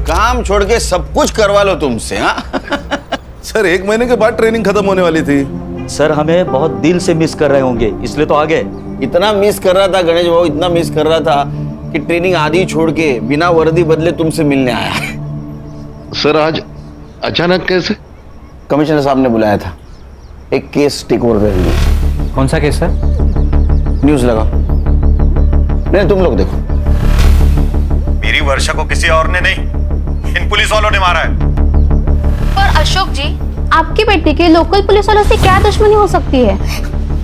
काम छोड़ के सब कुछ करवा लो तुमसे। हाँ सर 1 महीने के बाद ट्रेनिंग खत्म होने वाली थी। सर हमें बहुत दिल से मिस कर रहे होंगे, इसलिए तो आ गए। इतना मिस कर रहा था गणेश भाऊ, इतना मिस कर रहा था कि ट्रेनिंग आधी छोड़ के बिना वर्दी बदले तुमसे मिलने आया। सर आज अचानक कैसे? कमिश्नर साहब ने बुलाया था, एक केस टेक ओवर कर लिया। कौन सा केस सर? न्यूज लगा। नहीं तुम लोग देखो। मेरी वर्षा को किसी और ने नहीं, इन पुलिस वालों ने मारा है। और अशोक जी, आपकी बेटी के लोकल पुलिस वालों से क्या दुश्मनी हो सकती है?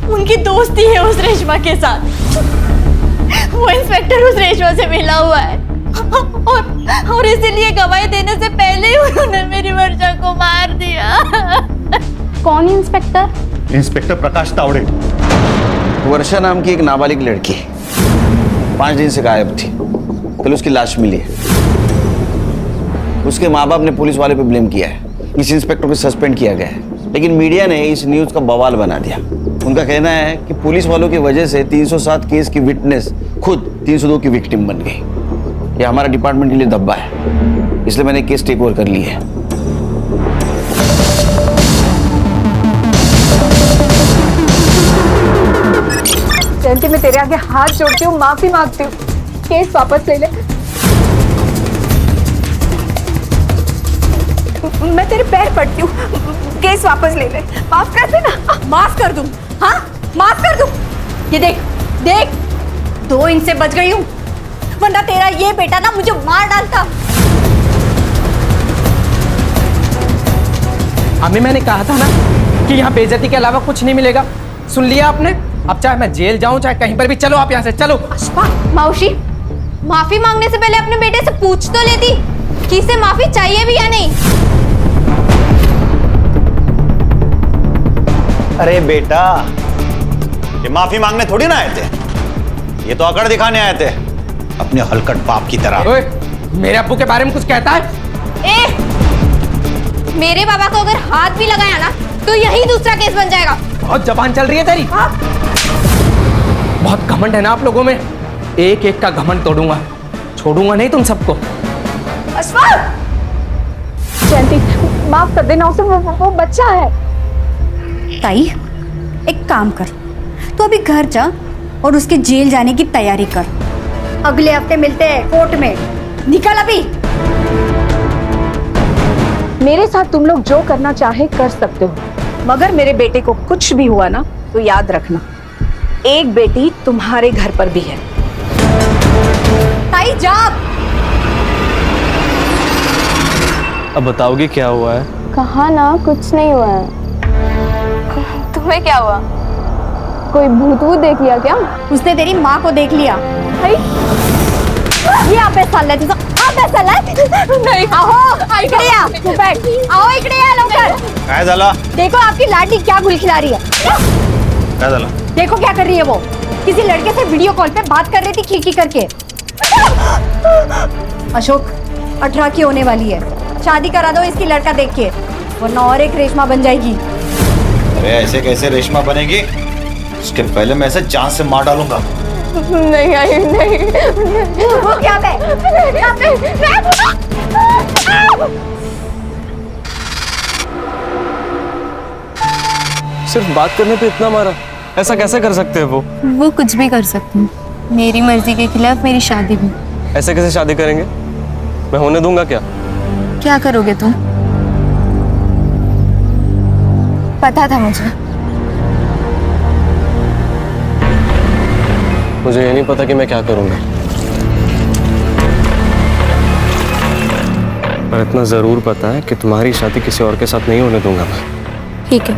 उनकी दोस्ती है उस रेशमा के साथ। वो इंस्पेक्टर उस रेशमा से मिला हुआ है और इसीलिए गवाही देने से पहले ही उन्होंने मेरी वर्षा को मार दिया। कौन इंस्पेक्टर? इंस्पेक्टर प्रकाश तावड़े। वर्षा नाम की एक नाबालिग लड़की 5 दिन से गायब थी, कल उसकी लाश मिली है। उसके माँ बाप ने पुलिस वाले पे ब्लेम किया है, इस इंस्पेक्टर को सस्पेंड किया गया है, लेकिन मीडिया ने इस न्यूज का बवाल बना दिया। उनका कहना है कि पुलिस वालों की वजह से 307 केस की विटनेस खुद 302 की विक्टिम बन गई। यह हमारा डिपार्टमेंट के लिए धब्बा है, इसलिए मैंने केस टेक ओवर कर ली है। जयंती, मैं तेरे आगे हाथ जोड़ती हूँ, माफी मांगती हूँ, केस वापस ले ले। मैं तेरे पैर पड़ती हूँ, केस वापस ले ले, माफ कर दे ना। माफ कर दूं? हाँ माफ कर दूं? ये देख देख, 2 इंच से बच गई हूँ, वरना तेरा ये बेटा ना मुझे मार डालता। अम्मी मैंने कहा था ना कि यहाँ बेइज्जती के अलावा कुछ नहीं मिलेगा। सुन लिया आपने? अब चाहे मैं जेल जाऊं चाहे कहीं पर भी, चलो आप यहाँ से चलो। मौसी, माफी मांगने से पहले अपने बेटे से पूछ तो लेती कि इसे माफी चाहिए भी या नहीं। अरे बेटा, ये माफी मांगने थोड़ी ना आए थे, ये तो अकड़ दिखाने आए थे अपने हलकट बाप की तरह। ओए, मेरे अब्बू के बारे में कुछ कहता है? मेरे बाबा को अगर हाथ भी लगाया ना तो यही दूसरा केस बन जाएगा। बहुत जबान चल रही है तेरी। बहुत घमंड है ना आप लोगों में, एक एक का घमंड तोड़ूंगा, छोड़ूंगा नहीं तुम सबको। जयंती, माफ कर देना उसे, वो बच्चा है। ताई, एक काम कर, तू अभी घर जा और उसके जेल जाने की तैयारी कर। अगले हफ्ते मिलते हैं कोर्ट में। निकल अभी। मेरे साथ तुम लोग जो करना चाहे कर सकते हो, मगर मेरे बेटे को कुछ भी हुआ ना तो याद रखना, एक बेटी तुम्हारे घर पर भी है। ताई जा। अब बताओगे क्या हुआ है? कहा ना कुछ नहीं हुआ है। तुम्हें क्या हुआ? कोई भूत वूत देख लिया क्या? उसने तेरी माँ को देख लिया। ये आप साल है, नहीं। आओ इकडे आ, तू बैठ। आओ इकडे आ लवकर। काय झाला? देखो आपकी लाडली क्या गुल खिला रही है। काय झाला? देखो क्या कर रही है वो, किसी लड़के से वीडियो कॉल पे बात कर रही थी खिड़की करके। अशोक 18 की होने वाली है, शादी करा दो इसकी लड़का देख के, वरना और एक रेशमा बन जाएगी। अरे ऐसे कैसे रेशमा बनेगी? उसके पहले मैं इसे जान से मार डालूंगा। नहीं आई नहीं। वो क्या पे? सिर्फ बात करने पे इतना मारा? ऐसा कैसे कर सकते हैं वो कुछ भी कर सकती हूँ, मेरी मर्जी के खिलाफ मेरी शादी भी। ऐसे कैसे शादी करेंगे? मैं होने दूंगा क्या? क्या करोगे तुम? पता था मुझे ये नहीं पता कि मैं क्या करूंगा, पर इतना जरूर पता है कि तुम्हारी शादी किसी और के साथ नहीं होने दूंगा मैं। ठीक है,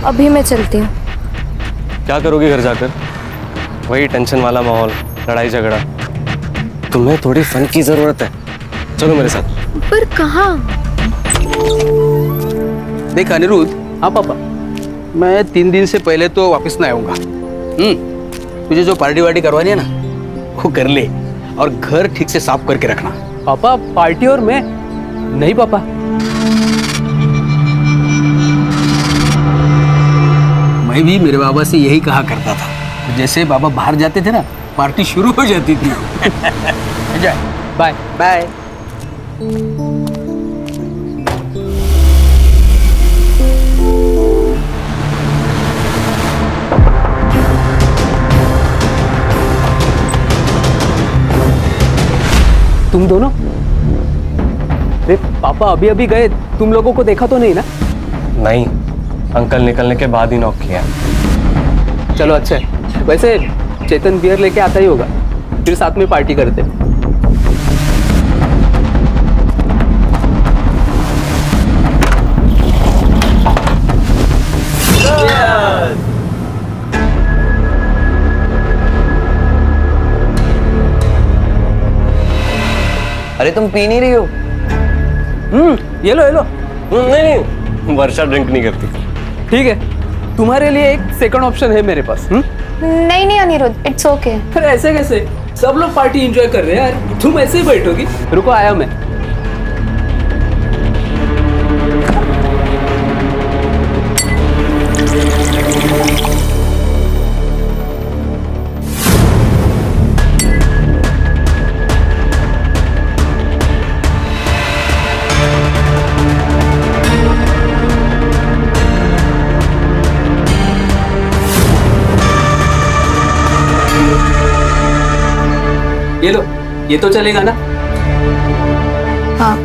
अभी मैं चलती हूँ। क्या करोगी घर जाकर? वही टेंशन वाला माहौल, लड़ाई झगड़ा। तुम्हें थोड़ी फन की जरूरत है, चलो मेरे साथ। पर कहाँ? देख अनिरुद्ध। हाँ पापा, मैं 3 दिन से पहले तो वापस ना आऊंगा। तुझे जो पार्टी वार्टी करवानी है ना वो कर ले, और घर ठीक से साफ करके रखना। पापा पार्टी और मैं नहीं पापा। मैं भी मेरे बाबा से यही कहा करता था, जैसे बाबा बाहर जाते थे ना पार्टी शुरू हो जाती थी। Bye bye. तुम दोनों? अरे पापा अभी अभी गए, तुम लोगों को देखा तो नहीं ना? नहीं, अंकल निकलने के बाद ही नॉक किया। चलो अच्छा है। वैसे चेतन बियर लेके आता ही होगा, फिर साथ में पार्टी करते। अरे तुम पी नहीं रही हो? ये लो ये लो। नहीं नहीं, वर्षा ड्रिंक नहीं करती। ठीक है, तुम्हारे लिए एक सेकंड ऑप्शन है मेरे पास। नहीं नहीं अनिरुद्ध, इट्स ओके। फिर ऐसे कैसे? सब लोग पार्टी एंजॉय कर रहे हैं यार, तुम ऐसे ही बैठोगी? रुको आया मैं। ये लो, ये तो चलेगा ना? हाँ।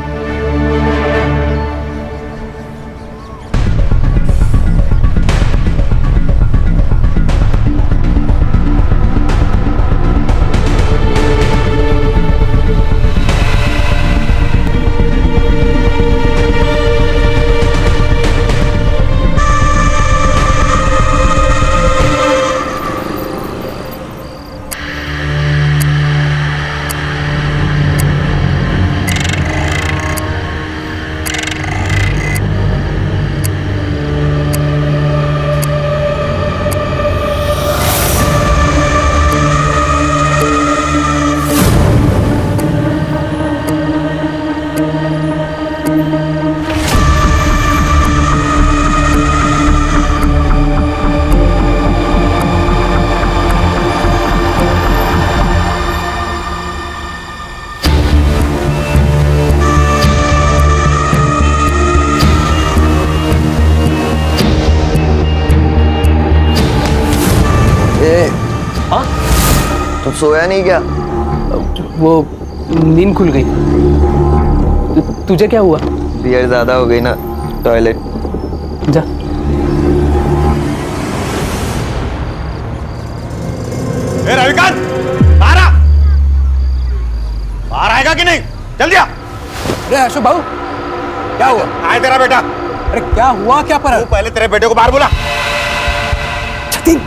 तुम सोया नहीं क्या? वो नींद खुल गई। तुझे क्या हुआ? बियर ज्यादा हो गई ना, टॉयलेट जा। रविकांत, बाहर आ! बाहर आएगा कि नहीं? जल्दी आ! अरे अशोक भाऊ, क्या हुआ? आए तेरा बेटा। अरे क्या हुआ, क्या पर? तू पहले तेरे बेटे को बाहर बुला। जतिन,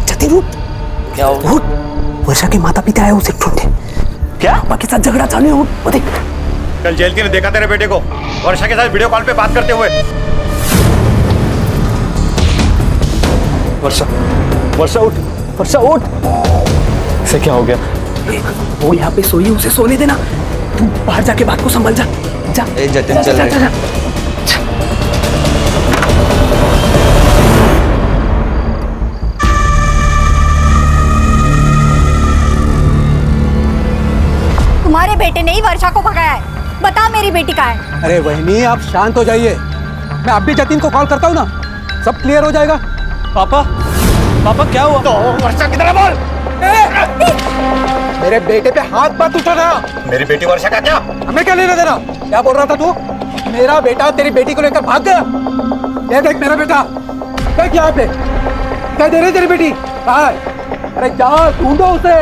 जतिन उठ। क्या हुआ? उठ, वर्षा के माता पिता आए, उसे ढूंढे। क्या? पापा के साथ झगड़ा चालू है, उठ। देख, कल जेलती ने देखा तेरे बेटे को वर्षा के साथ वीडियो कॉल पे बात करते हुए। वर्षा, वर्षा उठ, वर्षा उठ। इसे क्या हो गया? वो यहाँ पे सोई, उसे सोने देना। तू बाहर जाके बात को संभाल जा। जा। जतिन चल रहे हैं। तुम्हारे बेटे ने ही वर्षा को भगाया है। बता मेरी बेटी कहाँ है? अरे वहनी, आप शांत हो जाइए। मैं अब भी जतिन को कॉल करता हूँ ना, सब क्लियर हो जाएगा। पापा, पापा क्या हुआ? तो वर्षा किधर है बोल? मेरे बेटे पे हाथ मत उठाना। मेरी बेटी वर्षा का क्या? हमें क्या लेना देना? क्या बोल रहा था तू? मेरा बेटा तेरी बेटी को लेकर भाग गया। ये देख मेरा बेटा, देख यहाँ पे। क्या दे रही तेरी बेटी? कहाँ है? अरे जाओ ढूंढो उसे,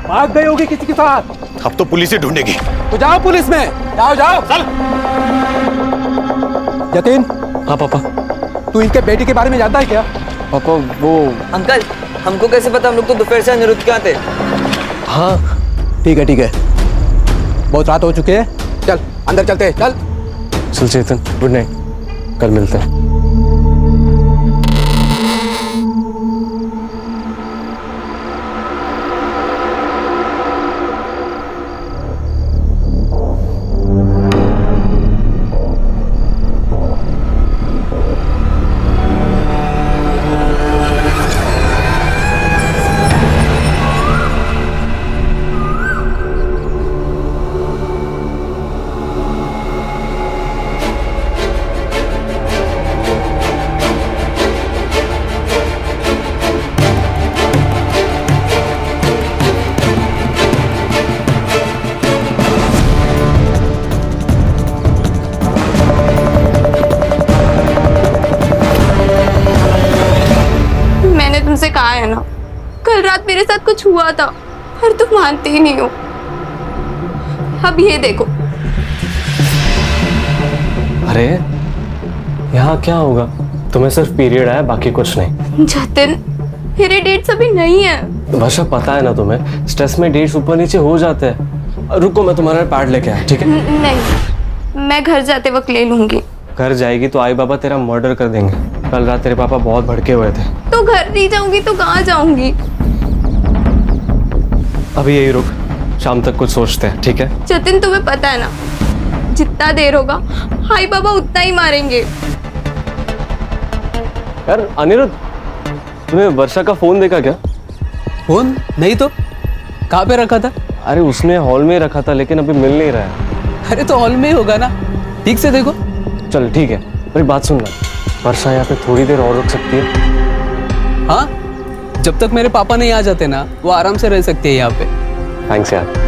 भाग गई होगी किसी के साथ। अब तो पुलिस ही ढूंढेगी। तो जाओ पुलिस में, जाओ जाओ। चल। जतिन। हाँ पापा। तू इनके बेटी के बारे में जानता है क्या? पापा वो अंकल, हमको कैसे पता? हम लोग तो दोपहर से अनिरुद्ध के यहाँ थे। हाँ ठीक है ठीक है, बहुत रात हो चुकी है, चल अंदर चलते हैं। चल चल चेतन, गुड नाइट, कल मिलते हैं। है ना, कल रात मेरे साथ कुछ हुआ था पर तुम मानते ही नहीं हो। अब ये देखो। अरे यहाँ क्या होगा, तुम्हें सिर्फ पीरियड आया, बाकी कुछ नहीं। जतिन, मेरे डेट्स अभी नहीं है। वर्षा पता है ना तुम्हें, स्ट्रेस में डेट्स ऊपर नीचे हो जाते हैं। रुको मैं तुम्हारा पैड लेके आया, ठीक है? नहीं, मैं घर जाते वक्त ले लूंगी। घर जाएगी तो आई बाबा तेरा मर्डर कर देंगे। कल रात तेरे पापा बहुत भड़के हुए थे। तो घर नहीं जाऊंगी तो कहाँ जाऊंगी? अभी यही रुक, शाम तक कुछ सोचते हैं, ठीक है? जतिन, तुम्हें पता है ना, जितना देर होगा हाई बाबा उतना ही मारेंगे। यार अनिरुद्ध, तुम्हें वर्षा का फोन देखा क्या? फोन नहीं तो कहाँ पे रखा था? अरे उसने हॉल में रखा था, लेकिन अभी मिल नहीं रहा है। अरे तो हॉल में ही होगा ना, ठीक से देखो। चल ठीक है, मेरी बात सुन ना, वर्षा यहाँ पे थोड़ी देर और रुक सकती है? हाँ, जब तक मेरे पापा नहीं आ जाते ना, वो आराम से रह सकते हैं यहाँ पे। थैंक्स यार।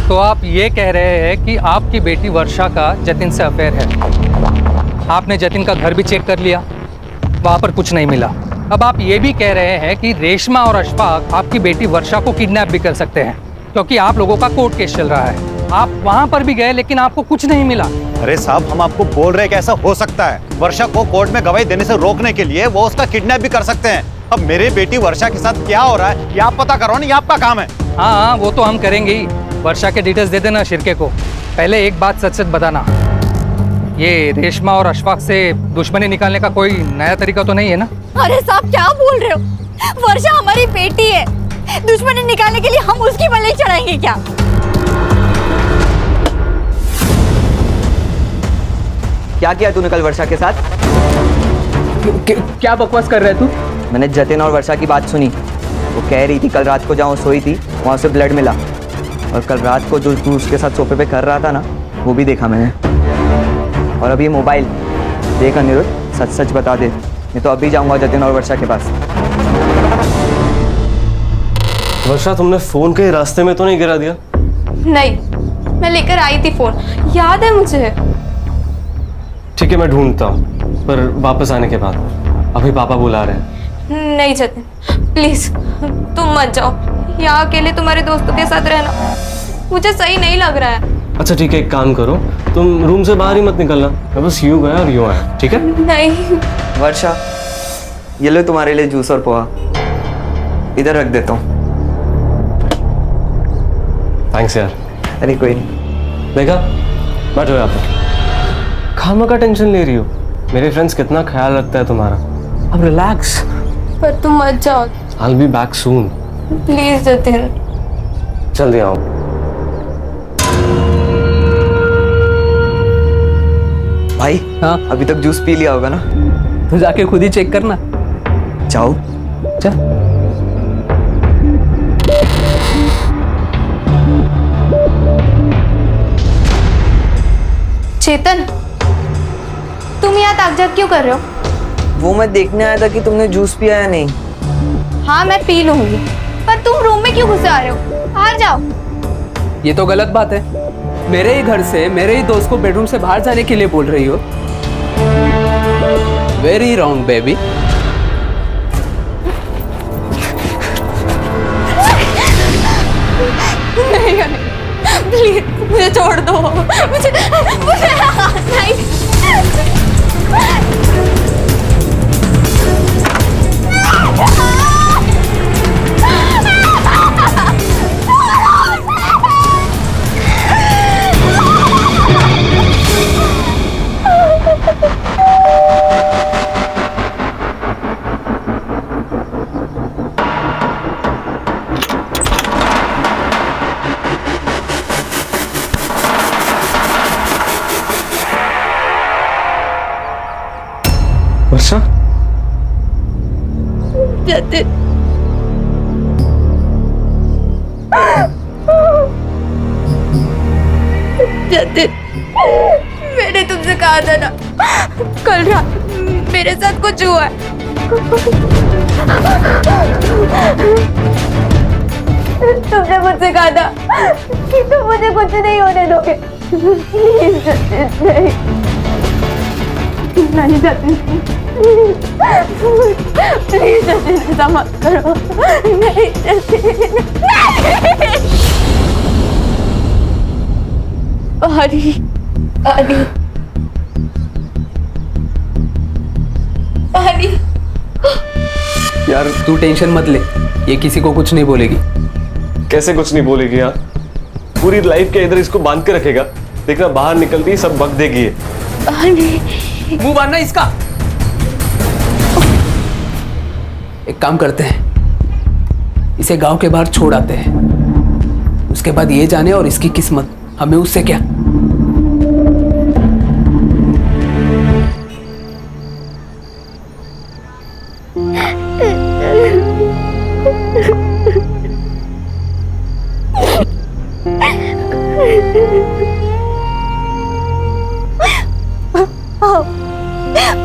तो आप ये कह रहे हैं कि आपकी बेटी वर्षा का जतिन से अफेयर है। आपने जतिन का घर भी चेक कर लिया, वहाँ पर कुछ नहीं मिला। अब आप ये भी कह रहे हैं कि रेशमा और अशफाक आपकी बेटी वर्षा को किडनैप भी कर सकते हैं, क्योंकि आप लोगों का कोर्ट केस चल रहा है। आप वहाँ पर भी गए लेकिन आपको कुछ नहीं मिला। अरे साहब, हम आपको बोल रहे हैं कि ऐसा हो सकता है। वर्षा को कोर्ट में गवाही देने से रोकने के लिए वो उसका किडनैप भी कर सकते हैं। अब मेरे बेटी वर्षा के साथ क्या हो रहा है ये आप पता करो ना, ये आपका काम है। हाँ, वो तो हम करेंगे ही। वर्षा के डिटेल्स दे देना शिरके को। पहले एक बात सच सच बताना, ये रेशमा और अशफाक से दुश्मनी निकालने का कोई नया तरीका तो नहीं है ना? अरे साहब, क्या बोल रहे हो? वर्षा हमारी बेटी है, दुश्मनी निकालने के लिए हम उसकी बलि चढ़ाएंगे क्या? क्या किया तूने कल वर्षा के साथ? क्या बकवास कर रहे तू? मैंने जतिन और वर्षा की बात सुनी। वो कह रही थी कल रात को जहाँ सोई थी वहाँ से ब्लड मिला, और कल रात को जो तू उसके साथ सोफे पे कर रहा था ना, वो भी देखा मैंने। और अभी मोबाइल देख अनिरुद्ध, सच सच बता दे, मैं तो अभी जाऊंगा जतिन और वर्षा के पास। वर्षा, तुमने फोन के रास्ते में तो नहीं गिरा दिया? नहीं, मैं लेकर आई थी फोन, याद है मुझे। ठीक है, मैं ढूंढता हूँ, पर वापस आने के बाद। अभी पापा बुला रहे हैं। नहीं जतिन, प्लीज तुम मत जाओ। यहाँ अकेले तुम्हारे दोस्तों के साथ रहना मुझे सही नहीं लग रहा है। अच्छा ठीक है, एक काम करो, तुम रूम से बाहर ही मत निकलना। मैं बस यूं गया और यूं आया, ठीक है? नहीं। वर्षा, ये लो तुम्हारे लिए जूस और पोहा, इधर रख देता हूँ। थैंक्स यार। अरे कोई नहीं। देखा, बैठो यहाँ पर। खामा का टेंशन ले रही हो? मेरे फ्रेंड्स कितना ख्याल रखता है तुम्हारा। अब रिलैक्स। पर तुम मत जाओ। I'll be back soon. Please Jatin. जल्दी आओ। भाई, हाँ, अभी तक जूस पी लिया होगा ना? तो जाके खुद ही चेक करना। जाओ। चल। चेतन, तुम यहाँ ताकझाक क्यों कर रहे हो? वो मैं देखने आया था कि तुमने जूस पिया या नहीं। हाँ, मैं पी लूंगी, पर तुम रूम में क्यों घुसे आ रहे हो? बाहर जाओ। ये तो गलत बात है। मेरे ही घर से मेरे ही दोस्त को बेडरूम से बाहर जाने के लिए बोल रही हो। Very wrong baby. नहीं, प्लीज मुझे छोड़ दो। मुझे नहीं। वर्षा, जतिन, जतिन, मैंने तुमसे कहा था ना, कल रात मेरे साथ कुछ हुआ है। तुमने मुझसे कहा था कि तुम मुझे कुछ नहीं होने दोगे। प्लीज नहीं सचिन, प्लीज सचिन ऐसा मत करो। नहीं सचिन, पानी पानी पानी। यार तू टेंशन मत ले, ये किसी को कुछ नहीं बोलेगी। कैसे कुछ नहीं बोलेगी यार? पूरी लाइफ के इधर इसको बांध के रखेगा, देखना बाहर निकलती ही सब बक देगी ये। मुंह बांधना इसका। एक काम करते हैं, इसे गांव के बाहर छोड़ आते हैं, उसके बाद ये जाने और इसकी किस्मत, हमें उससे क्या।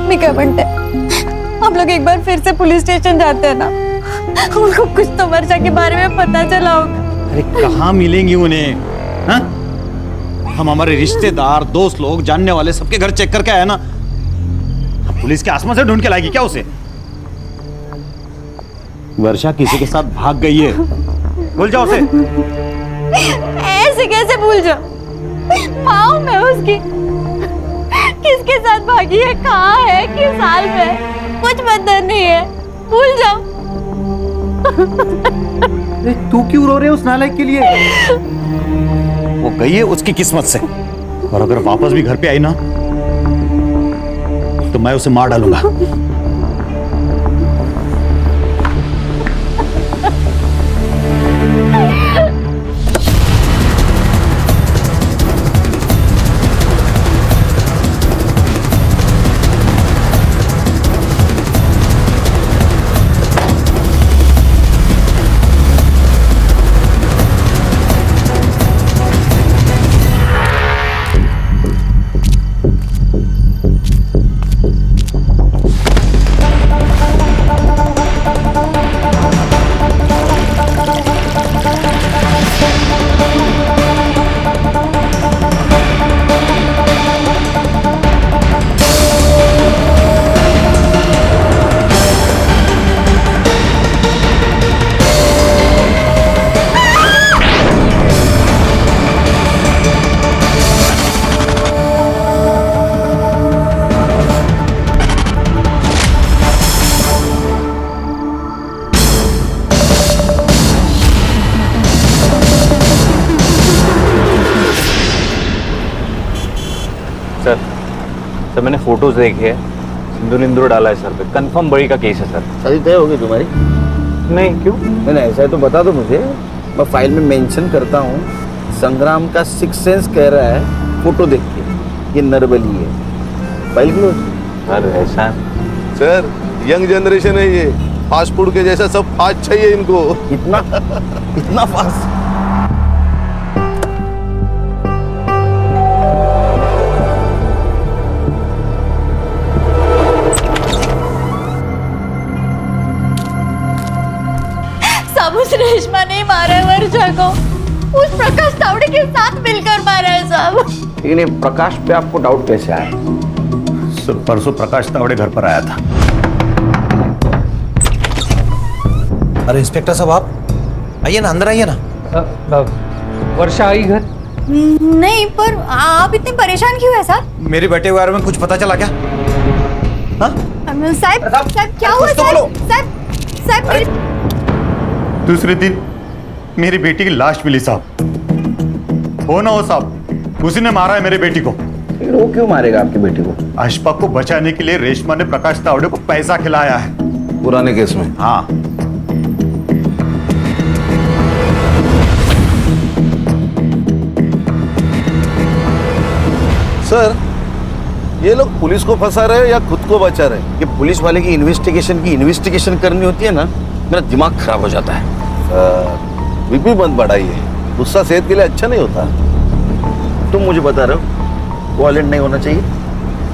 मैं क्या बनते, हम लोग एक बार फिर से पुलिस स्टेशन जाते हैं ना, उनको कुछ तो वर्षा के बारे में पता चला होगा। अरे कहाँ मिलेंगी उन्हें? हाँ? हम हमारे रिश्तेदार, दोस्त लोग, जानने वाले सबके घर चेक करके आए ना। पुलिस के आसमान से ढूंढ के लाएगी क्या उसे? वर्षा किसी के साथ भाग गई है, भूल जाओ उसे। ऐसे कैसे भूल जाओ? माँ मैं उसकी, किसके साथ भागी है, कहाँ है, किस हाल में, कुछ पता नहीं है, भूल जाओ। तू क्यों रो रहे हो उस नालायक के लिए? वो गई है उसकी किस्मत से, और अगर वापस भी घर पे आई ना तो मैं उसे मार डालूंगा। सर मैंने फोटोज देखे हैं, सिंदूर इंदूर डाला है सर पे, कंफर्म बड़ी का केस है सर। शादी तय होगी तुम्हारी? नहीं, क्यों? नहीं ऐसा है तो बता दो मुझे, मैं फाइल में मेंशन करता हूँ। संग्राम का सिक्स सेंस कह रहा है फोटो देख के ये नरबली है। File close. सर ऐसा सर यंग जनरेशन है ये, फास्ट फूड के जैसा सब फास्ट चाहिए इनको। इतना फास्ट? उस रेशमा ने मारा है वर्षा को, उस प्रकाश तावड़े के साथ मिलकर मारा है साहब। लेकिन ये प्रकाश पे आपको डाउट कैसे आया? सर परसों प्रकाश तावड़े घर पर आया था। अरे इंस्पेक्टर साहब आप आइए ना, अंदर आइए ना। वर्षा आई घर? नहीं, पर आप इतने परेशान क्यों है सर? मेरे बेटे के बारे में कुछ पता चला क्या? हाँ? साहब क्या हुआ साहब? दूसरे दिन मेरी बेटी की लाश मिली साहब। हो ना हो साहब, उसी ने मारा है मेरी बेटी को। वो क्यों मारेगा आपकी बेटी को? अशफाक को बचाने के लिए रेशमा ने प्रकाश तावड़े को पैसा खिलाया है। पुराने केस में? हाँ। सर ये लोग पुलिस को फंसा रहे हैं या खुद को बचा रहे हैं? ये पुलिस वाले की इन्वेस्टिगेशन करनी होती है ना, मेरा दिमाग खराब हो जाता है। बीपी मत बढ़ाइए, गुस्सा सेहत के लिए अच्छा नहीं होता। तुम मुझे बता रहे हो वायलेंट नहीं होना चाहिए?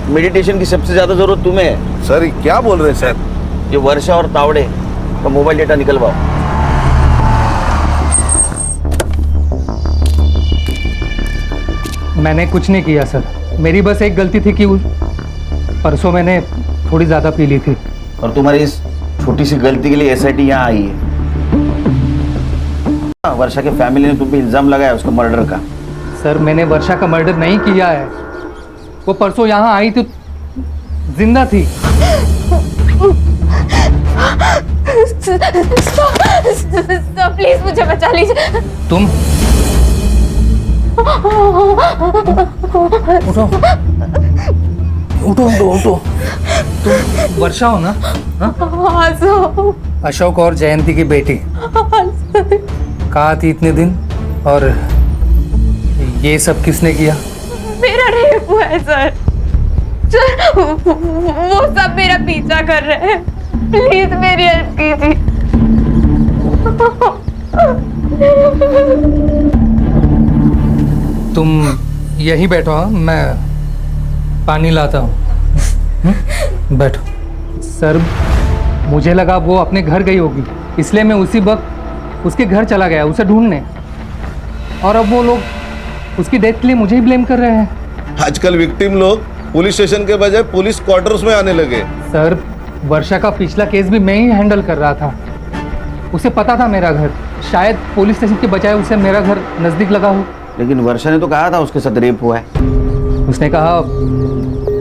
मेडिटेशन की सबसे ज्यादा जरूरत तुम्हें है। सर ये क्या बोल रहे हैं सर? ये वर्षा और तावड़े का मोबाइल डेटा निकलवाओ। मैंने कुछ नहीं किया सर, मेरी बस एक गलती थी कि परसों मैंने थोड़ी ज़्यादा पी ली थी। और तुम्हारी इस छोटी सी गलती के लिए एसआईटी यहाँ आई है। वर्षा के फैमिली ने तुम पे इल्जाम लगाया उसका मर्डर का। सर मैंने वर्षा का मर्डर नहीं किया है, वो परसों यहाँ आई तो जिंदा थी। प्लीज मुझे बचा लीजिए। तुम उठो उठो उठो उठो। तुम वर्षा हो ना? हाँ सर। अशोक और जयंती की बेटी। कहाँ थी इतने दिन? और ये सब किसने किया? मेरा रेप हुआ है सर। सर वो सब मेरा पीछा कर रहे हैं, प्लीज मेरी हेल्प कीजिए। तुम यहीं बैठो, हाँ मैं पानी लाता हूँ। बैठो। सर मुझे लगा वो अपने घर गई होगी, इसलिए मैं उसी वक्त उसके घर चला गया उसे ढूंढने, और अब वो लोग उसकी डेथ के लिए मुझे ही ब्लेम कर रहे हैं। आजकल विक्टिम लोग पुलिस स्टेशन के बजाय पुलिस क्वार्टर्स में आने लगे। सर वर्षा का पिछला केस भी मैं ही हैंडल कर रहा था, उसे पता था मेरा घर, शायद पुलिस स्टेशन के बजाय उसे मेरा घर नज़दीक लगा हो। लेकिन वर्षा ने तो कहा था उसके साथ रेप हुआ है। उसने कहा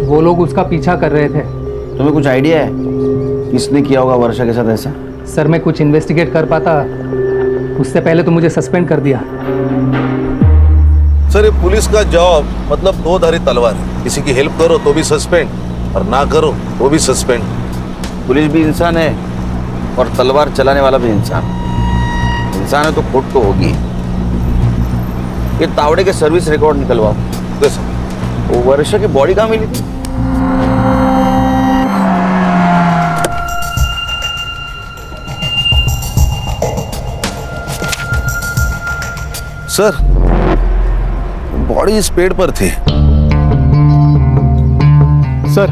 वो लोग उसका पीछा कर रहे थे। तुम्हें कुछ आइडिया है किसने किया होगा वर्षा के साथ ऐसा? सर मैं कुछ इन्वेस्टिगेट कर पाता, उससे पहले तो मुझे सस्पेंड कर दिया। सर ये पुलिस का जॉब मतलब दो धारी तलवार है, किसी की हेल्प करो तो भी सस्पेंड और ना करो तो भी सस्पेंड। पुलिस भी इंसान है और तलवार चलाने वाला भी इंसान है, तो खोट तो होगी। ये तावड़े के सर्विस रिकॉर्ड निकलवाओ। वो वर्षा की बॉडी कहाँ मिली थी? सर बॉडी इस पेड़ पर थी। सर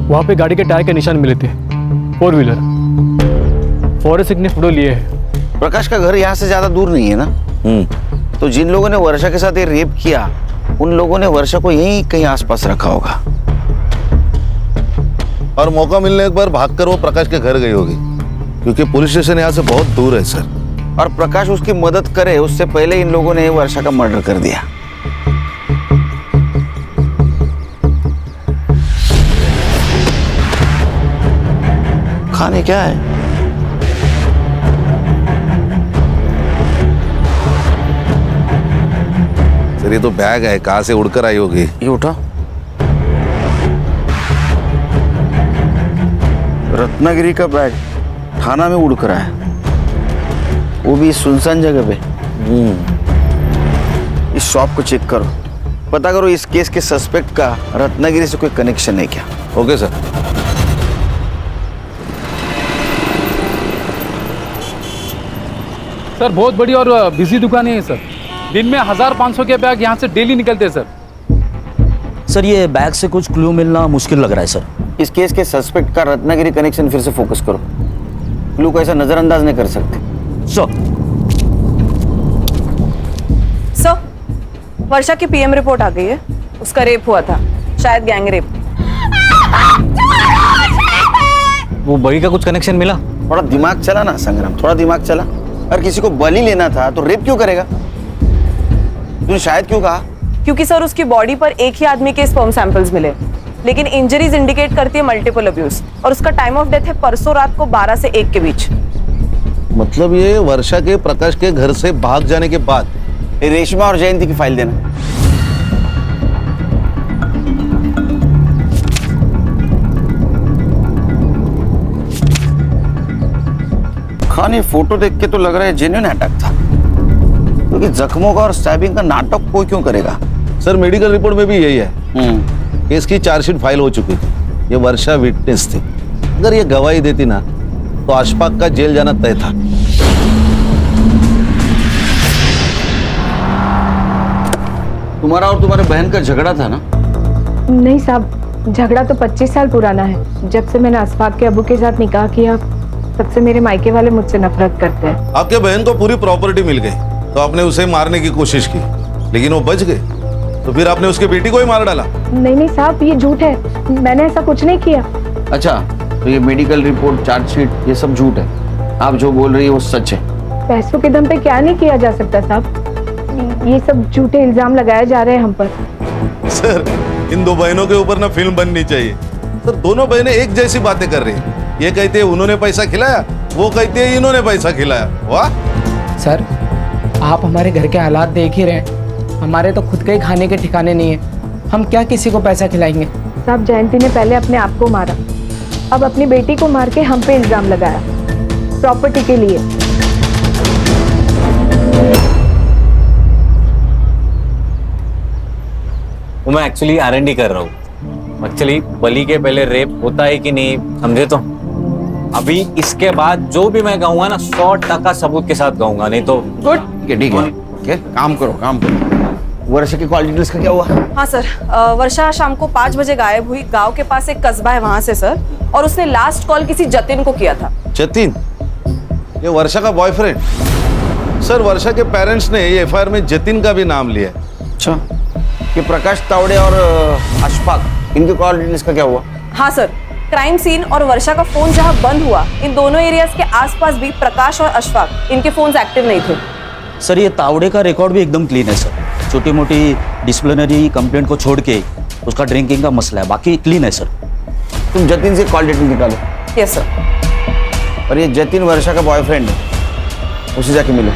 वहाँ पे गाड़ी के टायर के निशान मिले थे, 4 व्हीलर। फॉरेंसिक ने फोटो लिए है। प्रकाश का घर यहाँ से ज्यादा दूर नहीं है ना? तो जिन लोगों ने वर्षा के साथ ये रेप किया उन लोगों ने वर्षा को यहीं कहीं आसपास रखा होगा, और मौका मिलने एक बार भागकर वो प्रकाश के घर गई होगी, क्योंकि पुलिस स्टेशन यहाँ से बहुत दूर है सर। और प्रकाश उसकी मदद करे उससे पहले इन लोगों ने वर्षा का मर्डर कर दिया। खाने क्या है? सर ये तो बैग है, कहाँ से उड़कर आई होगी। ये उठा। रत्नागिरी का बैग थाना में उड़ कर आया, वो भी सुनसान जगह पे। इस शॉप को चेक करो, पता करो इस केस के सस्पेक्ट का रत्नागिरी से कोई कनेक्शन है क्या। Okay sir. सर बहुत बड़ी और बिजी दुकान है सर, दिन में 1500 के बैग यहाँ से डेली निकलते हैं सर। सर ये बैग से कुछ क्लू मिलना मुश्किल लग रहा है सर। इस केस के सस्पेक्ट का रत्नागिरी कनेक्शन फिर से फोकस करो, क्लू को ऐसा नजरअंदाज नहीं कर सकते। सर वर्षा की पीएम रिपोर्ट आ गई है, उसका रेप हुआ था, शायद गैंग रेप। वो बड़ी का कुछ कनेक्शन मिला? थोड़ा दिमाग चला ना संग्राम, थोड़ा दिमाग चला। अगर किसी को बलि लेना था तो रेप क्यों करेगा? तूने शायद क्यों कहा? क्योंकि सर उसकी बॉडी पर एक ही आदमी के स्पर्म सैंपल्स मिले, लेकिन इंजरीज इंडिकेट करती है मल्टीपल अब्यूज, और उसका टाइम ऑफ डेथ है परसों रात को 12 से 1 के बीच। मतलब ये वर्षा के प्रकाश के घर से भाग जाने के बाद। रेशमा और जयंती की फाइल देना। खान ये फोटो देख के तो लग रहा है जेन्युइन अटैक था, क्योंकि जख्मों का और स्टैबिंग का नाटक कोई क्यों करेगा? सर मेडिकल रिपोर्ट में भी यही है। केस की चार्जशीट फाइल हो चुकी थी, ये वर्षा विटनेस थी। अगर ये गवाही देती ना तो अशफाक का जेल जाना तय था। तुम्हारा और तुम्हारे बहन का झगड़ा था ना? नहीं साहब, झगड़ा तो 25 साल पुराना है। जब से मैंने अशफाक के अबू के साथ निकाह किया तब से मेरे मायके वाले मुझसे नफरत करते हैं। आपके बहन को पूरी प्रॉपर्टी मिल गई तो आपने उसे मारने की कोशिश की, लेकिन वो बच गए, तो फिर आपने उसके बेटी को ही मार डाला। नहीं साहब, ये झूठ है, मैंने ऐसा कुछ नहीं किया। अच्छा, तो ये मेडिकल रिपोर्ट, चार्जशीट, ये सब झूठ है। आप जो बोल रही है वो सच है। पैसों के दम पे क्या नहीं किया जा सकता साहब, ये सब झूठे इल्जाम लगाए जा रहे हैं हम पर। सर, इन दो बहनों के ऊपर ना फिल्म बननी चाहिए। सर, दोनों बहनें एक जैसी बातें कर रही हैं। ये कहते हैं उन्होंने पैसा खिलाया, वो कहते हैं इन्होंने पैसा खिलाया। वाह सर, आप हमारे घर के हालात देख ही रहे हैं, हमारे तो खुद के ही खाने के ठिकाने नहीं है, हम क्या किसी को पैसा खिलाएंगे। साहब, जयंती ने पहले अपने आप को मारा, अब अपनी बेटी को मार के हम पे इल्जाम लगाया प्रॉपर्टी के लिए। वो मैं एक्चुअली R&D कर रहा हूँ। एक्चुअली बलि के पहले रेप होता है कि नहीं, समझे? तो अभी इसके बाद जो भी मैं गाऊंगा ना 100% सबूत के साथ गाऊंगा, नहीं तो गुड। ठीक है, काम करो। वर्षा की कॉल डिटेल्स का क्या हुआ? हाँ सर, वर्षा शाम को 5 बजे गायब हुई। गांव के पास एक कस्बा है वहां से सर, और उसने लास्ट कॉल किसी जतिन को किया था। जतिन? ये वर्षा का बॉयफ्रेंड? सर, वर्षा के पेरेंट्स ने ये FIR में जतिन का भी नाम लिया। अच्छा, ये प्रकाश तावड़े और अशफाक, इनके कॉल डिटेल्स का क्या हुआ? हाँ सर, क्राइम सीन और वर्षा का फोन जहाँ बंद हुआ, इन दोनों एरियाज के आसपास भी प्रकाश और अशफाक, इनके फोन्स एक्टिव नहीं थे। सर, ये तावड़े का रिकॉर्ड भी एकदम क्लीन है सर। छोटी मोटी डिसिप्लिनरी कंप्लेंट को छोड़ के उसका ड्रिंकिंग का मसला है, बाकी क्लीन है सर। तुम जतिन से कॉल डिटेल निकालो। Yes sir. और ये जतिन वर्षा का बॉयफ्रेंड है, उसे जाके मिलो।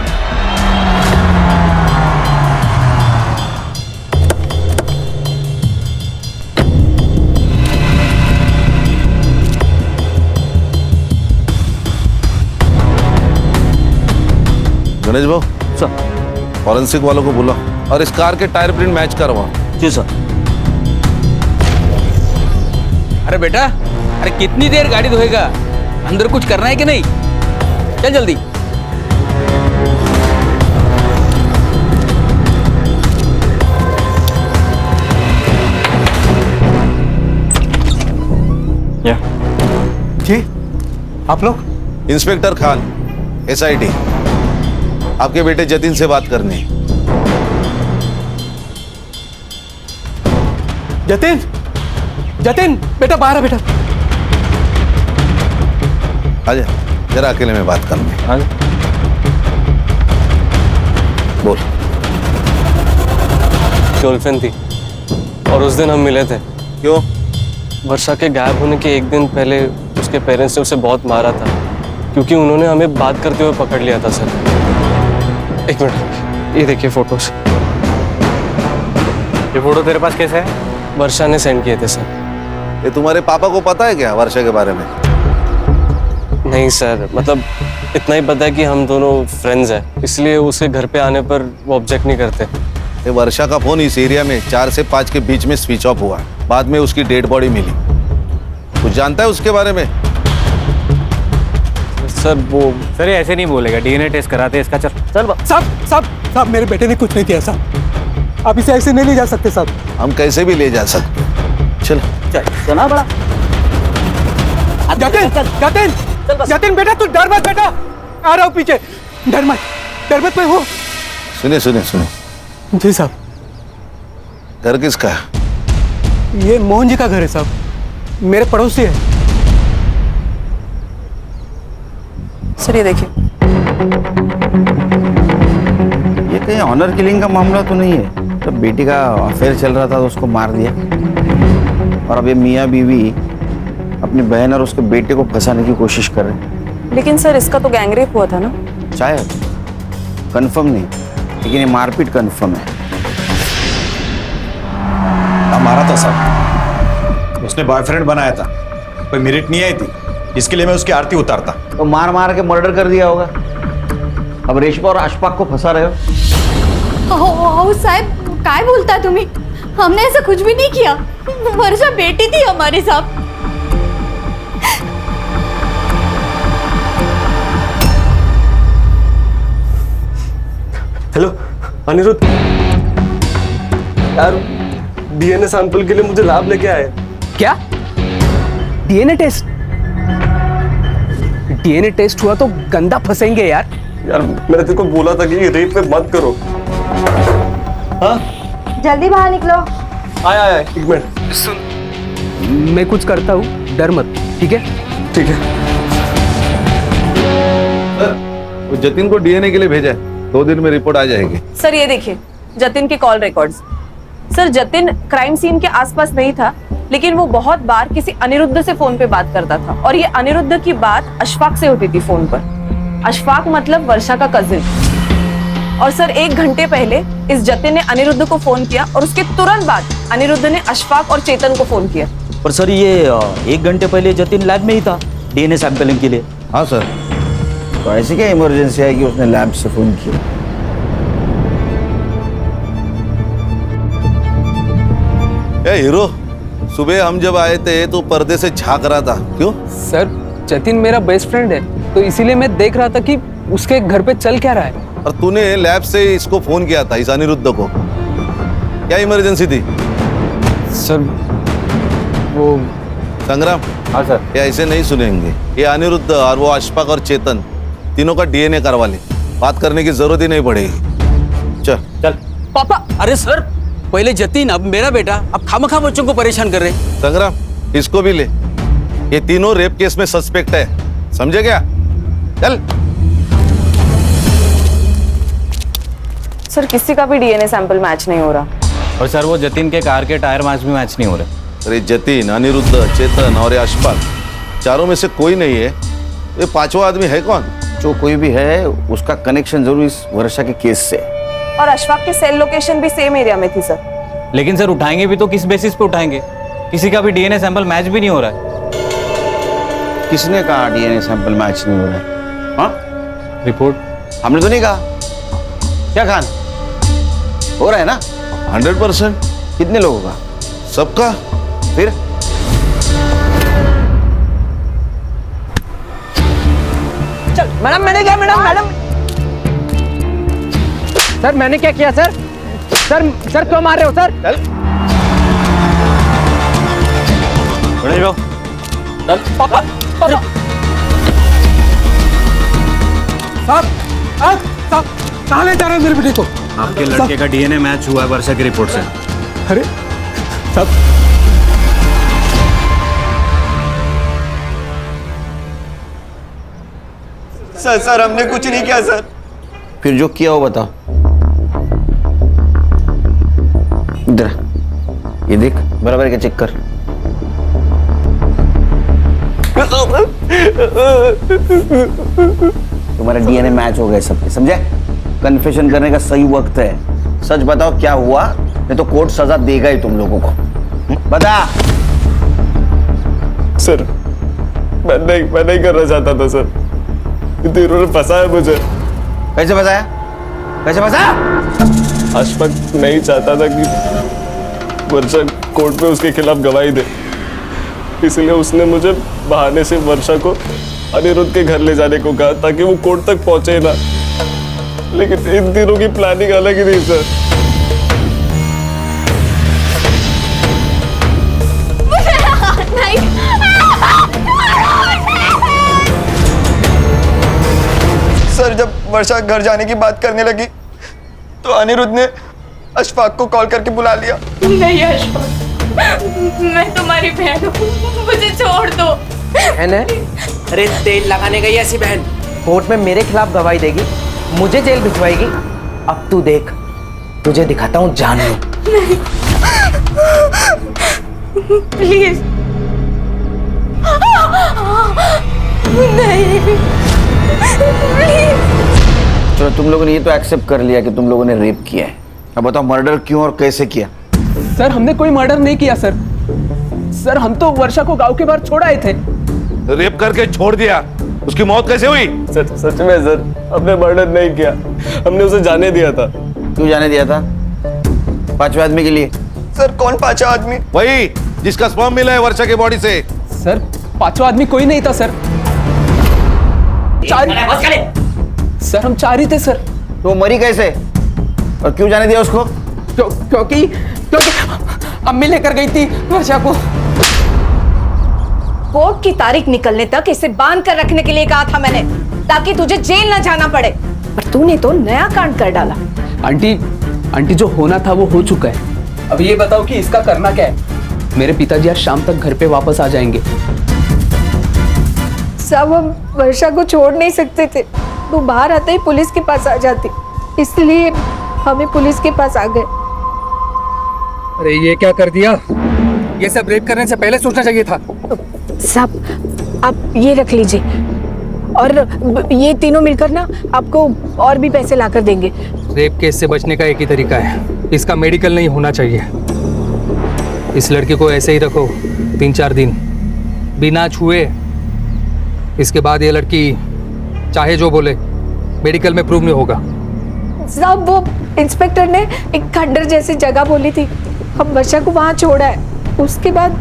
गणेश भाऊ, सर फॉरेंसिक वालों को बुला और इस कार के टायर प्रिंट मैच करवा। जी सर। अरे बेटा, अरे कितनी देर गाड़ी धोएगा? अंदर कुछ करना है कि नहीं? चल जल्दी। जी, आप लोग? इंस्पेक्टर खान, SIT, आपके बेटे जतिन से बात करनी है। जतिन, जतिन बेटा बाहर है बेटा। आजा, जरा अकेले में बात करनी है। बोल। गर्लफ्रेंड थी और उस दिन हम मिले थे। क्यों? वर्षा के गायब होने के एक दिन पहले उसके पेरेंट्स ने उसे बहुत मारा था, क्योंकि उन्होंने हमें बात करते हुए पकड़ लिया था सर। एक मिनट, ये देखिए फोटोज। ये फोटो तेरे पास कैसे है? वर्षा ने सेंड किए थे सर। ये तुम्हारे पापा को पता है क्या वर्षा के बारे में? नहीं सर, मतलब इतना ही पता है कि हम दोनों फ्रेंड्स हैं, इसलिए उसे घर पे आने पर वो ऑब्जेक्ट नहीं करते। ये वर्षा का फोन इस एरिया में 4 से 5 के बीच में स्विच ऑफ हुआ। बाद में उसकी डेड बॉडी मिली। कुछ जानता है उसके बारे में? सर वो सर ये ऐसे नहीं बोलेगा, DNA टेस्ट कराते हैं इसका। चल साहब मेरे बेटे ने कुछ नहीं किया साहब, आप इसे ऐसे नहीं ले जा सकते साहब। हम कैसे भी ले जा सकते। चल सुना बड़ा। जतिन बेटा तू डर मत बेटा, आ रहा हूँ पीछे। डर मत मैं हूँ। सुने। जी साहब। घर किसका है? ये मोहन जी का घर है साहब, मेरे पड़ोसी है। सर ये देखिए। ये कहीं ऑनर किलिंग का मामला तो नहीं है? तो बेटी का अफेयर चल रहा था तो उसको मार दिया, और अब ये मियाँ बीवी अपनी बहन और उसके बेटे को फंसाने की कोशिश कर रहे हैं। लेकिन सर इसका तो गैंगरेप हुआ था ना? शायद, कंफर्म नहीं, लेकिन ये मारपीट कंफर्म है। मारा था साहब, उसने बॉयफ्रेंड बनाया था, कोई मेरिट नहीं आई थी, इसके लिए मैं उसकी आरती उतारता। तो मार के मर्डर कर दिया होगा। अब रेशमा और अशफाक को फंसा रहे हो। साहब काय बोलता तुम्ही? हमने ऐसा कुछ भी नहीं किया, वर्षा बेटी थी हमारी साहब। हेलो अनिरुद्ध, यार DNA सैंपल के लिए मुझे लैब लेके आए, क्या? DNA test? डीएनए टेस्ट हुआ तो गंदा फंसेंगे यार। यार मैंने तेरे को बोला था कि ये रेप पे मत करो। हाँ जल्दी बाहर निकलो। आया एक मिनट। सुन, मैं कुछ करता हूँ, डर मत, ठीक है? ठीक है। वो जतिन को डीएनए के लिए भेजा है, 2 दिन में रिपोर्ट आ जाएगी। सर ये देखिए जतिन की call records. Sir Jatin crime scene के आसपास नहीं था, लेकिन वो बहुत बार किसी अनिरुद्ध से फोन पे बात करता था, और ये अनिरुद्ध की बात अशफाक से होती थी फोन पर। अशफाक मतलब वर्षा का कजिन। और सर 1 घंटे पहले इस जतिन ने अनिरुद्ध को फोन किया, और उसके तुरंत बाद अनिरुद्ध ने अशफाक और चेतन को फोन किया। पर सर ये 1 घंटे पहले जतिन लैब में ही था डीएनए सैंपलिंग के लिए। हाँ सर। तो ऐसी क्या इमरजेंसी है कि उसने लैब से फोन किया? ए हीरो, सुबह हम जब आए थे तो पर्दे से झांक रहा था, क्यों? सर जतिन मेरा बेस्ट फ्रेंड है, तो इसीलिए मैं देख रहा था कि उसके घर पे चल क्या रहा है। और तूने लैब से इसको फोन किया था, इस अनिरुद्ध को, क्या इमरजेंसी थी? सर वो संग्राम। हाँ सर। ये ऐसे नहीं सुनेंगे। ये अनिरुद्ध और वो अशफाक और चेतन तीनों का डीएनए करवा ले, बात करने की जरूरत ही नहीं पड़ेगी। चल चल। पापा। अरे सर पहले जतिन, अब मेरा बेटा, अब खामखा बच्चों को परेशान कर रहे हैं। संग्राम इसको भी ले, ये तीनों रेप केस में सस्पेक्ट है, समझे क्या? चल। सर किसी का भी डीएनए सैंपल मैच नहीं हो रहा। और सर वो जतिन के कार के टायर मैच भी मैच नहीं हो रहे। अरे जतिन, अनिरुद्ध, चेतन और ये अशफाक, चारों में से कोई नहीं है। ये 5वां आदमी है कौन? जो कोई भी है उसका कनेक्शन जरूर इस वर्षा के केस से। और अशफाक की सेल लोकेशन भी सेम एरिया में थी सर। लेकिन सर उठाएंगे भी तो किस बेसिस पे उठाएंगे? किसी का भी डीएनए सैंपल मैच भी नहीं हो रहा है। किसने कहा डीएनए सैंपल मैच नहीं हो रहा है? हाँ रिपोर्ट हमने तो नहीं कहा। क्या खान हो रहा है ना? 100%। कितने लोगों का? सबका। फिर चल मैडम, मैंने क्या? मैडम सर मैंने क्या किया सर? सर क्यों मार रहे हो सर? चल खड़े रहो। चल पापा। साहब कहाँ ले जा रहे हैं मेरे बेटे को? आपके लड़के का डीएनए मैच हुआ है वर्षा की रिपोर्ट से। अरे साहब सर हमने कुछ नहीं किया सर। फिर जो किया हो बताओ। इधर ये देख, बराबर क्या चेक कर। तुम्हारा डीएनए मैच हो गए सबके, समझे? कन्फेशन करने का सही वक्त है। सच बताओ क्या हुआ, नहीं तो कोर्ट सजा देगा ही तुम लोगों को। बता। सर मैं नहीं करना चाहता था सर, इन्होंने फंसाया मुझे। कैसे फंसाया? कैसे फंसाया? अशफाक नहीं चाहता था कि वर्षा कोर्ट में उसके खिलाफ गवाही दे, इसलिए उसने मुझे बहाने से वर्षा को अनिरुद्ध के घर ले जाने को कहा ताकि वो कोर्ट तक पहुंचे ना। लेकिन इन दिनों की प्लानिंग अलग ही थी सर। सर जब वर्षा घर जाने की बात करने लगी तो अनिरुद्ध ने अशफाक को कॉल करके बुला लिया। नहीं अशफाक, मैं तुम्हारी बहन हूँ, मुझे छोड़ दो। बहन है? अरे तेल लगाने गई ऐसी बहन कोर्ट में मेरे खिलाफ गवाही देगी, मुझे जेल भिजवाएगी। अब तू देख, तुझे दिखाता हूँ जानू। प्लीज नहीं, चलो तुम लोगों ने ये तो एक्सेप्ट कर लिया कि तुम लोगों ने रेप किया है। अब बताओ मर्डर क्यों और कैसे किया? सर हमने कोई मर्डर नहीं किया सर। सर हम तो वर्षा को गांव के बाहर छोड़ आए थे। रेप करके छोड़ दिया, उसकी मौत कैसे हुई? सच में सर हमने मर्डर नहीं किया, हमने उसे जाने दिया था। क्यों जाने दिया था? 5वें आदमी के लिए। सर कौन 5वां आदमी? वही जिसका स्पर्म मिला है वर्षा के बॉडी से। सर 5वां आदमी कोई नहीं था सर। सर हम 4 ही थे सर। तो मरी कैसे और क्यों जाने दिया उसको? क्योंकि अम्मी लेकर गई थी वर्षा को। कोर्ट की तारीख निकलने तक इसे बांध कर रखने के लिए कहा था मैंने, ताकि तुझे जेल न जाना पड़े, पर तूने तो नया कांड कर डाला। आंटी जो होना था वो हो चुका है। अब ये बताओ कि इसका करना क्या है? मेरे पिताजी आज शाम तक घर पे वापस आ जाएंगे। सब हम वर्षा को छोड़ नहीं सकते थे। वो बाहर आते ही पुलिस के पास आ जाती, इसलिए हमें पुलिस के पास आ गए। अरे ये क्या कर दिया? ये सब रेप करने से पहले सोचना चाहिए था। साहब आप ये रख लीजिए, और ये तीनों मिलकर ना आपको और भी पैसे लाकर देंगे। रेप केस से बचने का एक ही तरीका है, इसका मेडिकल नहीं होना चाहिए। इस लड़की को ऐसे ही रखो 3-4 दिन बिना छुए। इसके बाद ये लड़की चाहे जो बोले, मेडिकल में प्रूव नहीं होगा। साहब वो इंस्पेक्टर ने एक खंडर जैसी जगह बोली थी, हम वर्षा को वहाँ छोड़ा है। उसके बाद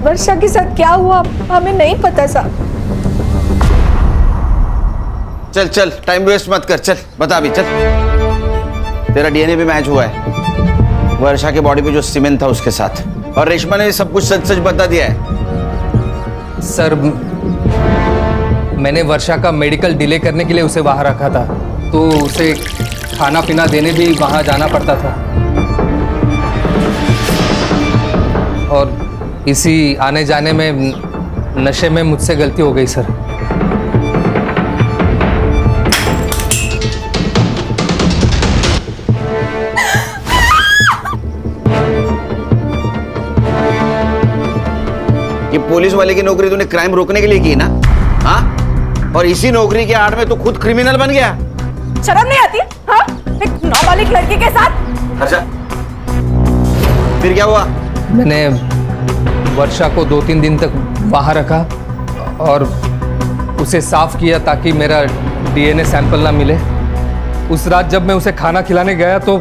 वर्षा के साथ क्या हुआ हमें नहीं पता साहब। चल चल, टाइम वेस्ट मत कर, चल बता भी, चल। तेरा डीएनए भी मैच हुआ है वर्षा के बॉडी पे जो सीमेंट था उसके साथ, और रेशमा ने सब कुछ सच सच बता दिया है। सर मैंने वर्षा का मेडिकल डिले करने के लिए उसे वहाँ रखा था, तो उसे खाना पीना देने भी वहाँ जाना पड़ता था, और इसी आने जाने में नशे में मुझसे गलती हो गई सर। ये पुलिस वाले की नौकरी तूने क्राइम रोकने के लिए की ना? हाँ, और इसी नौकरी के आड़ में तू खुद क्रिमिनल बन गया। शर्म नहीं आती? हाँ, एक नाबालिग लड़की के साथ। अच्छा, फिर क्या हुआ? मैंने वर्षा को 2-3 दिन तक वहाँ रखा और उसे साफ किया ताकि मेरा डीएनए सैंपल ना मिले। उस रात जब मैं उसे खाना खिलाने गया तो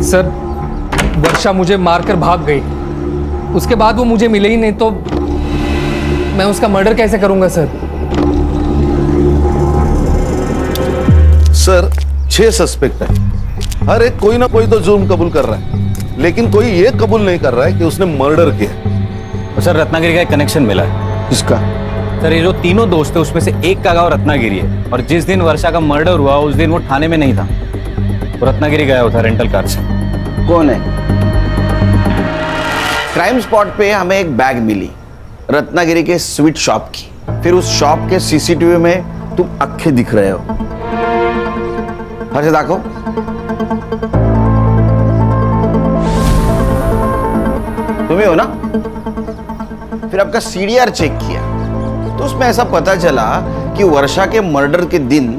सर वर्षा मुझे मारकर भाग गई। उसके बाद वो मुझे मिले ही नहीं, तो मैं उसका मर्डर कैसे करूंगा सर? सर 6 सस्पेक्ट है, हर एक कोई ना कोई तो जुर्म कबूल कर रहा है, लेकिन कोई ये कबूल नहीं कर रहा है कि उसने मर्डर किया। सर रत्नागिरी का एक कनेक्शन मिला है। किसका? सर ये जो तीनों दोस्त थे उसमें से एक का गाँव रत्नागिरी है, और जिस दिन वर्षा का मर्डर हुआ उस दिन वो थाने में नहीं था, वो रत्नागिरी गया था रेंटल कार से। कौन है? क्राइम स्पॉट पे हमें एक बैग मिली रत्नागिरी के स्वीट शॉप की। फिर उस शॉप के सीसीटीवी में तुम अक्खे दिख रहे हो। हर्ष दाखो। तुम ही हो ना? फिर आपका सीडीआर चेक किया तो उसमें ऐसा पता चला कि वर्षा के मर्डर के दिन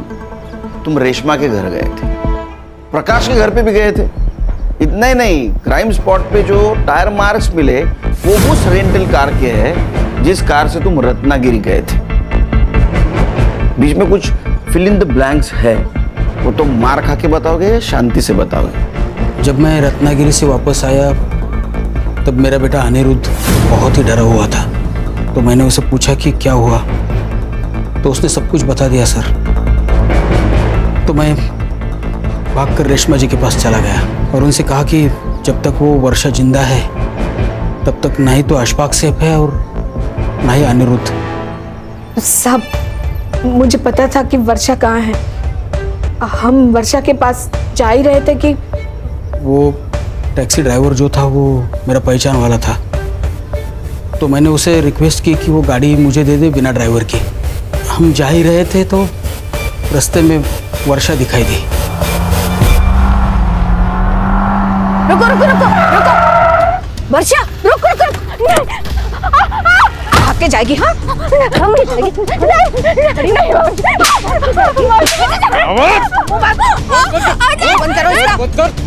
तुम रेशमा के घर गए थे, प्रकाश के घर पे भी गए थे। इतना ही नहीं, क्राइम स्पॉट पे जो टायर मार्क्स मिले वो उस रेंटल कार के हैं जिस कार से तुम रत्नागिरी गए थे। बीच में कुछ फिल इन द ब्लैंक्स है, वो तो मार खा के बताओगे या शांति से बताओगे? जब मैं रत्नागिरी से वापस आया तब मेरा बेटा अनिरुद्ध बहुत ही डरा हुआ था, तो मैंने उसे पूछा कि क्या हुआ, तो उसने सब कुछ बता दिया सर। तो मैं भागकर रेशमा जी के पास चला गया और उनसे कहा कि जब तक वो वर्षा जिंदा है तब तक ना ही तो अशफाक सेफ है और ना ही अनिरुद्ध। साहब मुझे पता था कि वर्षा कहाँ है। हम वर्षा के पास जा ही रहे थे कि वो टैक्सी ड्राइवर जो था वो मेरा पहचान वाला था, तो मैंने उसे रिक्वेस्ट की कि वो गाड़ी मुझे दे दे बिना ड्राइवर की। हम जा ही रहे थे तो रास्ते में वर्षा दिखाई दी। रुको रुको रुको रुको, वर्षा रुको रुको रुको, भाग के जाएगी। हाँ हम नहीं जाएगी, नहीं नहीं बंद करो इसका, चल।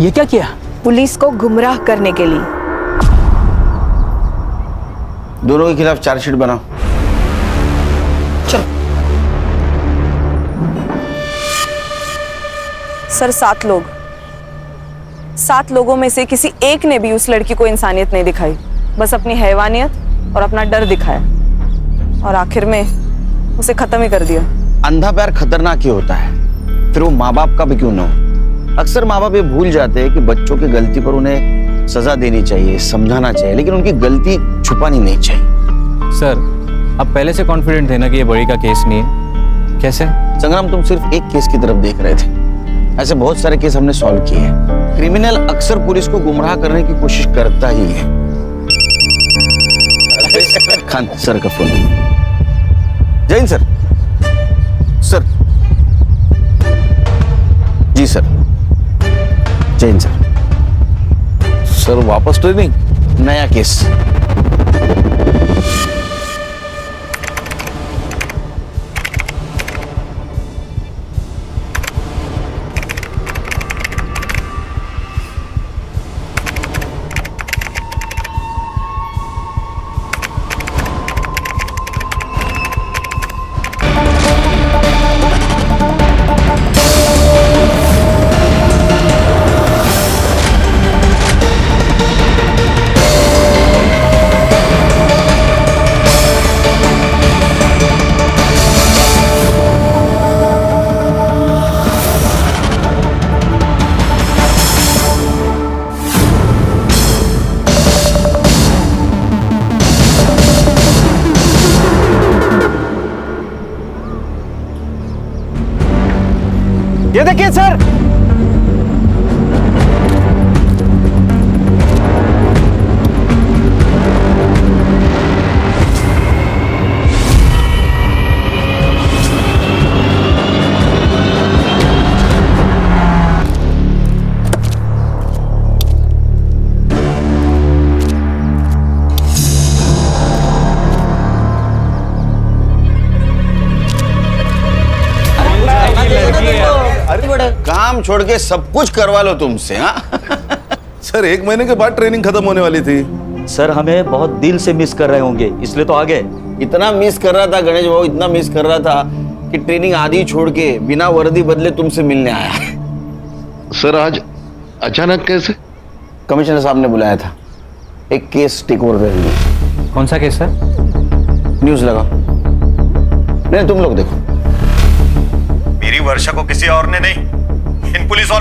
ये क्या किया? पुलिस को गुमराह करने के लिए। दोनों के खिलाफ चार्जशीट बनाओ। सर 7 लोग, 7 लोगों में से किसी एक ने भी उस लड़की को इंसानियत नहीं दिखाई, बस अपनी हैवानियत और अपना डर दिखाया और आखिर में उसे खत्म ही कर दिया। अंधा प्यार खतरनाक ही होता है, फिर वो माँ बाप का भी क्यों ना हो। अक्सर माँ बाप ये भूल जाते हैं कि बच्चों की गलती पर उन्हें सजा देनी चाहिए, समझाना चाहिए, लेकिन उनकी गलती छुपानी नहीं चाहिए। सर आप पहले से कॉन्फिडेंट थे ना कि ये बड़ी का केस नहीं है, कैसे? संग्राम, तुम सिर्फ एक केस की तरफ देख रहे थे, ऐसे बहुत सारे केस हमने सॉल्व किए हैं। क्रिमिनल अक्सर पुलिस को गुमराह करने की कोशिश करता ही है। खान सर का फोन। जैन सर। सर जी सर। जैन सर। सर वापस ट्रेनिंग? नया केस। ये देखिए सर, काम छोड़ के सब कुछ करवा लो तुमसे। हाँ सर 1 महीने के बाद ट्रेनिंग खत्म होने वाली थी। सर हमें बहुत दिल से मिस कर रहे होंगे, इसलिए तो आ गए। इतना मिस कर रहा था गणेश बाबू, इतना मिस कर रहा था कि ट्रेनिंग आधी छोड़ के बिना वर्दी बदले तुमसे मिलने आया। सर आज अचानक कैसे? कमिश्नर साहब ने बुलाया था, एक केस टेक ओवर कर लिया। कौन सा केस सर? न्यूज लगा। नहीं तुम लोग देखो। मेरी वर्षा को किसी और ने नहीं, इन पुलिस वालों